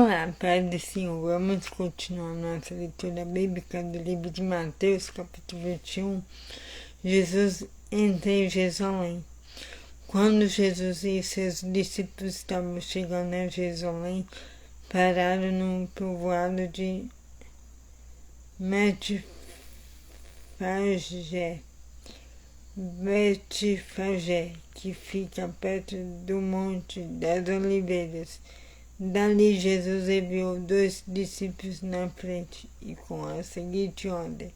Olá, Pai do Senhor. Vamos continuar nossa leitura bíblica do livro de Mateus, capítulo 21. Jesus entra em Jerusalém. Quando Jesus e seus discípulos estavam chegando a Jerusalém, pararam no povoado de Betfagé, que fica perto do Monte das Oliveiras. Dali Jesus enviou 2 discípulos na frente e com a seguinte ordem: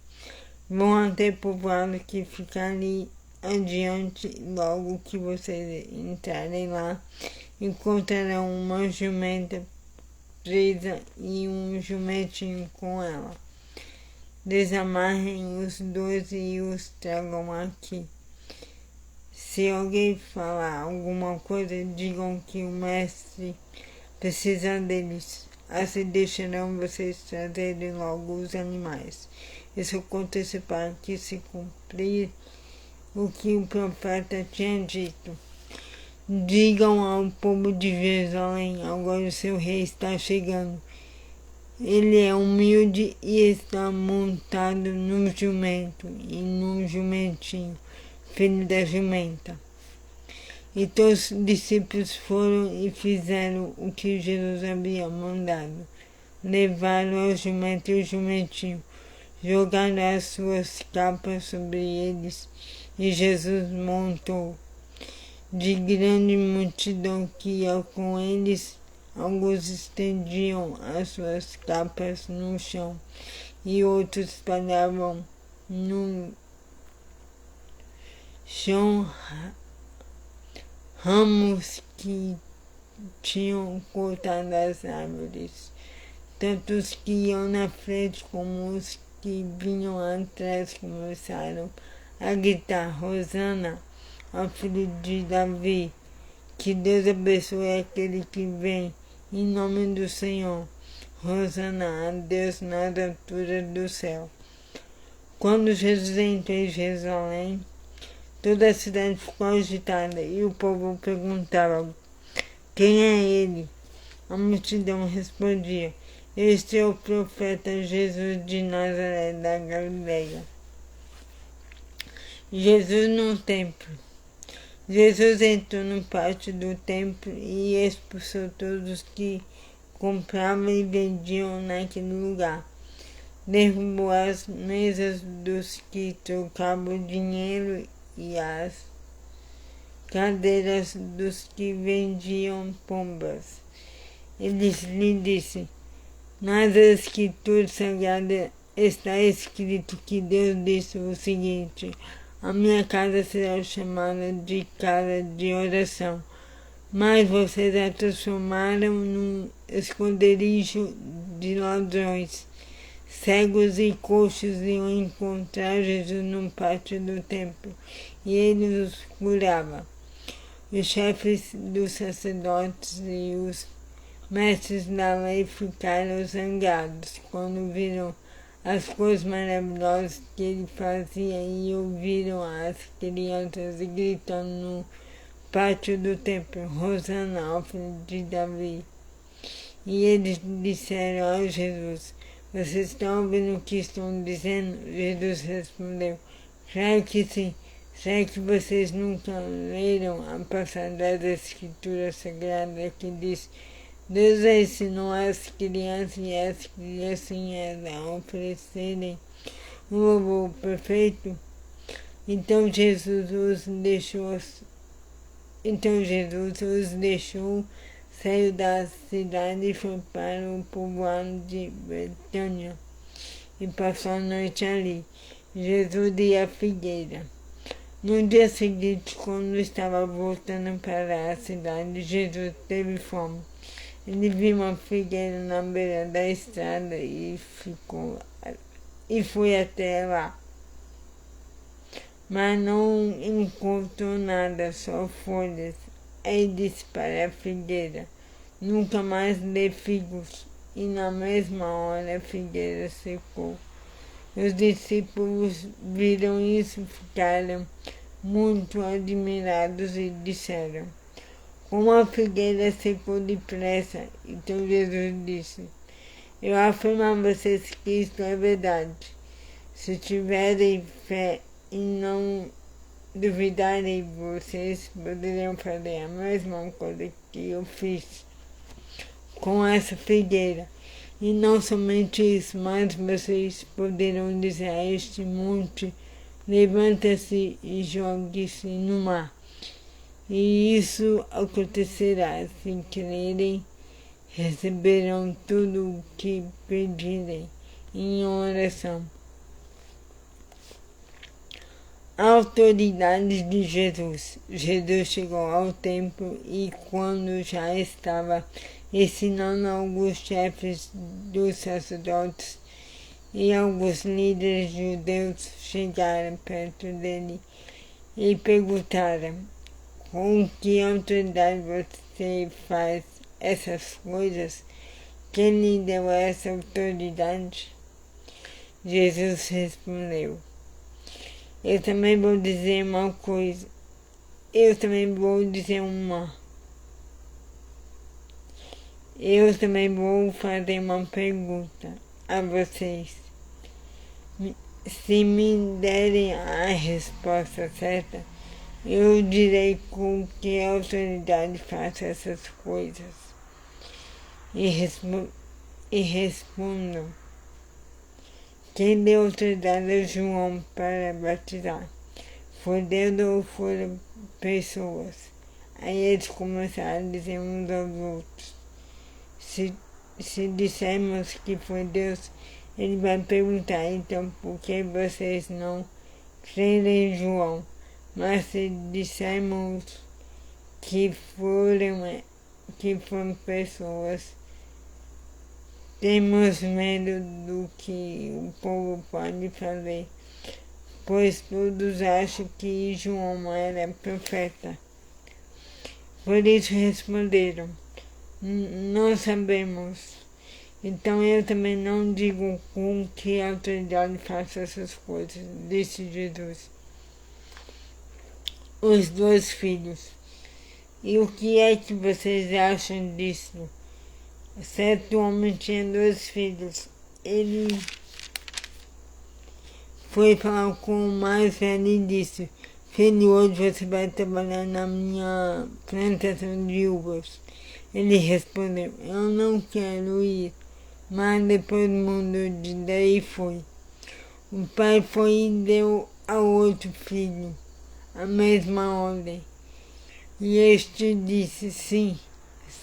vão até o povoado que fica ali adiante. Logo que vocês entrarem lá, encontrarão uma jumenta presa e um jumentinho com ela. Desamarrem os 2 e os tragam aqui. Se alguém falar alguma coisa, digam que o mestre precisa deles. Assim deixarão vocês trazerem logo os animais. Isso aconteceu para que se cumprir o que o profeta tinha dito. Digam ao povo de Jerusalém: agora o seu rei está chegando. Ele é humilde e está montado no jumento e no jumentinho, filho da jumenta. Então os discípulos foram e fizeram o que Jesus havia mandado. Levaram o jumento e o jumentinho, jogaram as suas capas sobre eles, e Jesus montou. De grande multidão que ia com eles, alguns estendiam as suas capas no chão, e outros espalhavam no chão ramos que tinham cortado as árvores. Tanto os que iam na frente como os que vinham atrás começaram a gritar: Hosana ao filho de Davi, que Deus abençoe aquele que vem em nome do Senhor. Hosana a Deus nas alturas do céu. Quando Jesus entrou em Jerusalém, toda a cidade ficou agitada e o povo perguntava: quem é ele? A multidão respondia: este é o profeta Jesus de Nazaré da Galileia. Jesus no templo. Jesus entrou no pátio do templo e expulsou todos os que compravam e vendiam naquele lugar. Derrubou as mesas dos que trocavam dinheiro e as cadeiras dos que vendiam pombas. Ele lhe disse: nas Escrituras Sagradas está escrito que Deus disse o seguinte: a minha casa será chamada de casa de oração, mas vocês a transformaram num esconderijo de ladrões. Cegos e coxos iam encontrar Jesus no pátio do templo, e ele os curava. Os chefes dos sacerdotes e os mestres da lei ficaram zangados quando viram as coisas maravilhosas que ele fazia e ouviram as crianças gritando no pátio do templo: Hosana ao filho de Davi. E eles disseram a Jesus: vocês estão ouvindo o que estão dizendo? Jesus respondeu: claro que sim. Será que vocês nunca leram a passagem das Escrituras Sagradas que diz: Deus ensinou as crianças e as criancinhas a oferecerem um louvor perfeito? Então Jesus os deixou, saiu da cidade e foi para o povoado de Betânia e passou a noite ali. Jesus e a figueira. No dia seguinte, quando estava voltando para a cidade, Jesus teve fome. Ele viu uma figueira na beira da estrada e foi até lá. Mas não encontrou nada, só folhas. Aí disse para a figueira: nunca mais dê figos. E na mesma hora a figueira secou. Os discípulos viram isso, ficaram muito admirados e disseram: Uma figueira secou depressa, então Jesus disse: eu afirmo a vocês que isto é verdade. Se tiverem fé e não duvidarem, vocês poderão fazer a mesma coisa que eu fiz com essa figueira. E não somente isso, mas vocês poderão dizer a este monte: levanta-se e jogue-se no mar. E isso acontecerá. Se crerem, receberão tudo o que pedirem em oração. A autoridade de Jesus. Jesus chegou ao templo e, quando já estava ensinando, alguns chefes dos sacerdotes e alguns líderes judeus chegaram perto dele e perguntaram: com que autoridade você faz essas coisas? Quem lhe deu essa autoridade? Jesus respondeu: eu também vou dizer uma coisa. Eu também vou fazer uma pergunta a vocês. Se me derem a resposta certa, eu direi com que autoridade faço essas coisas. E respondam: quem deu autoridade a João para batizar? Foi Deus ou foram pessoas? Aí eles começaram a dizer uns aos outros: se dissermos que foi Deus, ele vai perguntar: então por que vocês não creem em João? Mas se dissermos que foram pessoas, temos medo do que o povo pode fazer, pois todos acham que João era profeta. Por isso responderam: não sabemos. Então eu também não digo com que autoridade faço essas coisas, disse Jesus. Os 2 filhos. E o que é que vocês acham disso? Certo homem tinha 2 filhos. Ele foi falar com o mais velho e disse: filho, hoje você vai trabalhar na minha plantação de uvas. Ele respondeu: eu não quero ir. Mas depois mudou de ideia e foi. O pai foi e deu ao outro filho a mesma ordem. E este disse: sim,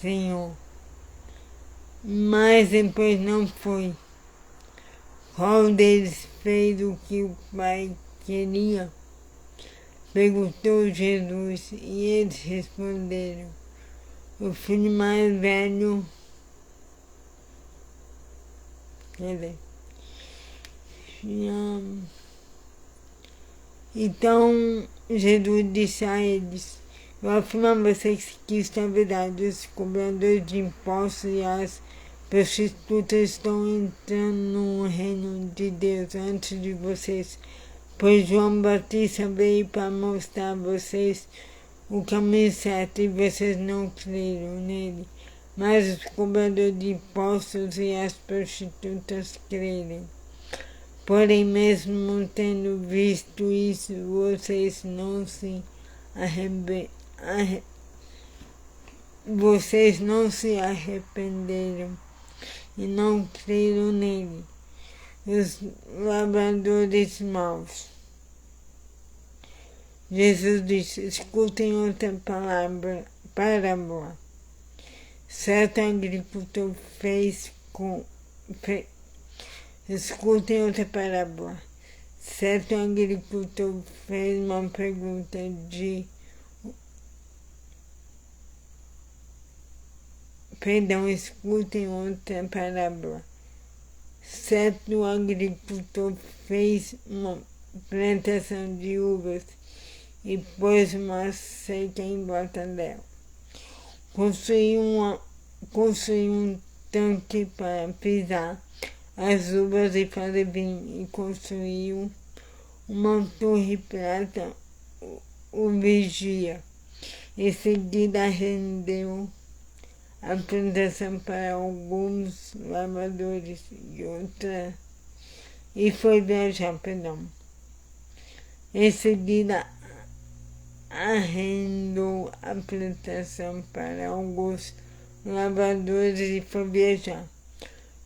Senhor. Mas depois não foi. Qual deles fez o que o pai queria? Perguntou Jesus, e eles responderam: o filho mais velho. Então Jesus disse a eles: eu afirmo a vocês que isto é verdade. Os cobradores de impostos e as prostitutas estão entrando no reino de Deus antes de vocês, pois João Batista veio para mostrar a vocês o caminho certo e vocês não creram nele. Mas os cobradores de impostos e as prostitutas creram. Porém, mesmo tendo visto isso, vocês não se arrependeram e não creram nele. Os lavradores maus. Jesus disse: escutem outra parábola. Certo agricultor Escutem outra parábola. Certo agricultor fez uma pergunta escutem outra parábola. Certo agricultor fez uma plantação de uvas e pôs uma cerca em volta dela. Construiu um tanque para pisar as uvas e fazer vinho, e construiu uma torre prata o vigia. Em seguida, rendeu a plantação para alguns lavradores e foi viajar, perdão. Em seguida, arrendou a plantação para alguns lavradores e foi viajar.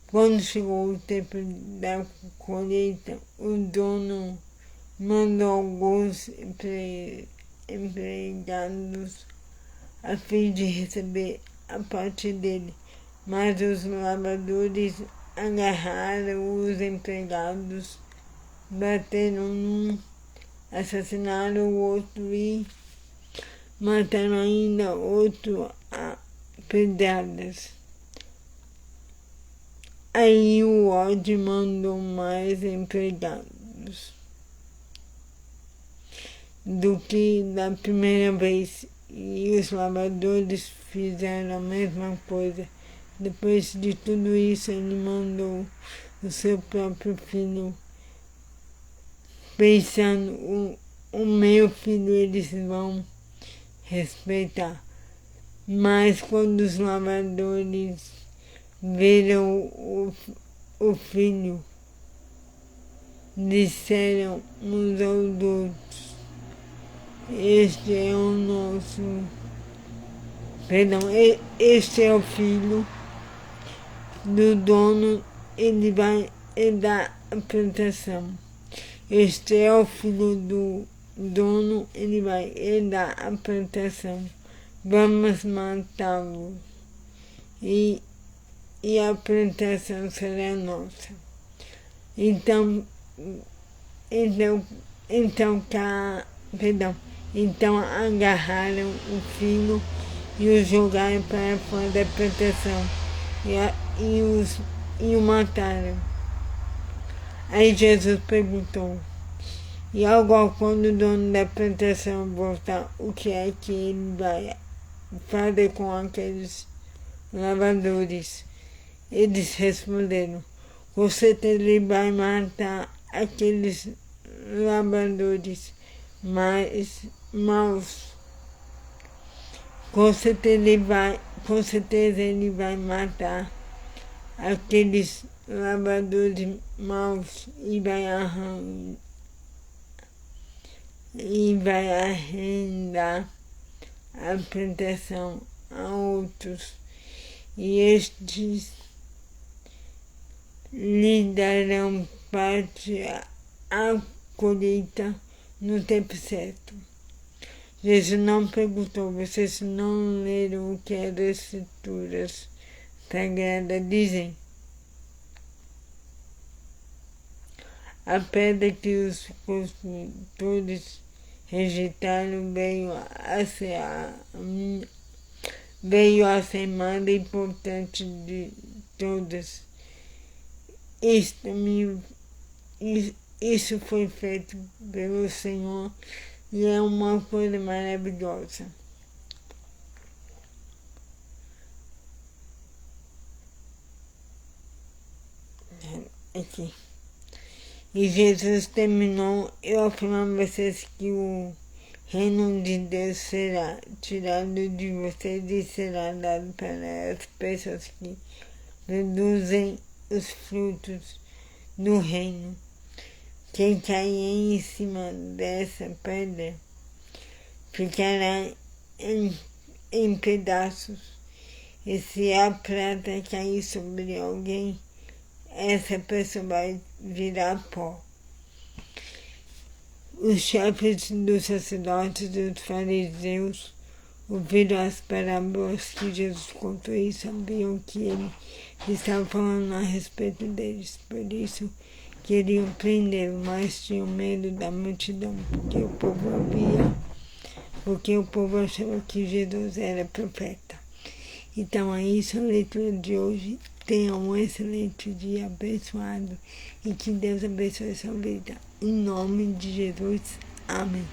Quando chegou o tempo da colheita, o dono mandou alguns empregados a fim de receber a parte dele, mas os lavradores agarraram os empregados, bateram num, assassinaram o outro e mataram ainda outro a pedradas. Aí o ódio mandou mais empregados do que da primeira vez, e os lavradores fizeram a mesma coisa. Depois de tudo isso, ele mandou o seu próprio filho, pensando, o meu filho eles vão respeitar. Mas quando os lavradores viram o filho, disseram uns aos outros: este é o nosso, este é o filho do dono, ele vai herdar a plantação. Este é o filho do dono, ele vai herdar a plantação. Vamos matá-lo e a plantação será nossa. Então agarraram o filho e o jogaram para fora da plantação e o mataram. Aí Jesus perguntou: e agora, quando o dono da plantação voltar, o que é que ele vai fazer com aqueles lavradores? Eles responderam: com certeza ele vai matar aqueles lavradores maus. Com certeza ele vai matar aqueles lavradores maus e vai arrendar a plantação a outros, e estes lhe darão parte à colheita no tempo certo. Jesus não perguntou: vocês não leram o que as Escrituras Sagradas dizem? A pedra que os construtores rejeitaram veio a ser mais importante de todas. Isso foi feito pelo Senhor e é uma coisa maravilhosa. Aqui. E Jesus terminou: eu afirmo a vocês que o reino de Deus será tirado de vocês e será dado para as pessoas que produzem os frutos do reino. Quem cair em cima dessa pedra ficará em pedaços, e se a prata cair sobre alguém, essa pessoa vai virar pó. Os chefes dos sacerdotes e dos fariseus ouviram as parábolas que Jesus contou e sabiam que ele estava falando a respeito deles. Por isso queriam prendê-lo, mas tinham medo da multidão, porque o povo achava que Jesus era profeta. Então é isso, a leitura de hoje. Tenha um excelente dia abençoado e que Deus abençoe a sua vida. Em nome de Jesus. Amém.